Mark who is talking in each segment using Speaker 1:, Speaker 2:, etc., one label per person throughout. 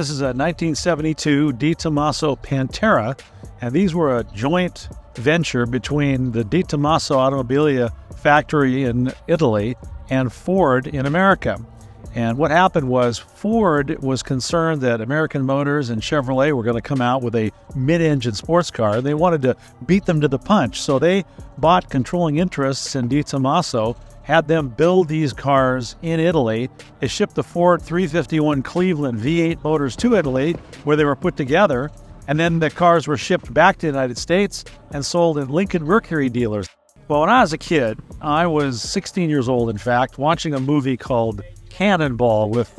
Speaker 1: This is a 1972 Tomaso Pantera, and these were a joint venture between the Tomaso Automobilia factory in Italy and Ford in America. And what happened was Ford was concerned that American Motors and Chevrolet were going to come out with a mid-engine sports car. They wanted to beat them to the punch, so they bought controlling interests in Tomaso, had them build these cars in Italy. They shipped the Ford 351 Cleveland V8 motors to Italy, where they were put together, and then the cars were shipped back to the United States and sold in Lincoln Mercury dealers. Well, when I was a kid, I was 16 years old, in fact, watching a movie called Cannonball with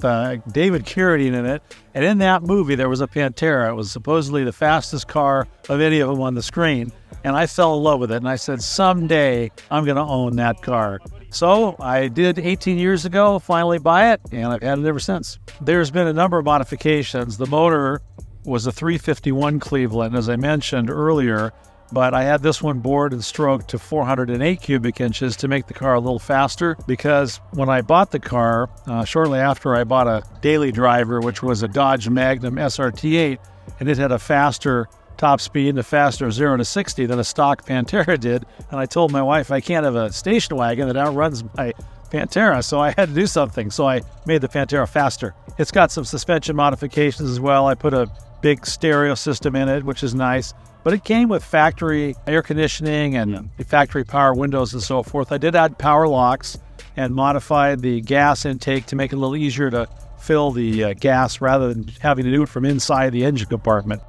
Speaker 1: David Carradine in it, and in that movie there was a Pantera. It was supposedly the fastest car of any of them on the screen, and I fell in love with it, and I said, someday I'm going to own that car. So I did 18 years ago, finally buy it, and I've had it ever since. There's been a number of modifications. The motor was a 351 Cleveland, as I mentioned earlier, but I had this one bored and stroked to 408 cubic inches to make the car a little faster, because when I bought the car, shortly after, I bought a daily driver, which was a Dodge Magnum SRT8, and it had a faster top speed and a faster 0 to 60 than a stock Pantera did. And I told my wife I can't have a station wagon that outruns my Pantera, so I had to do something. So I made the Pantera faster. It's got some suspension modifications as well. I put a big stereo system in it, which is nice. But it came with factory air conditioning and factory power windows and so forth. I did add power locks and modified the gas intake to make it a little easier to fill the gas rather than having to do it from inside the engine compartment.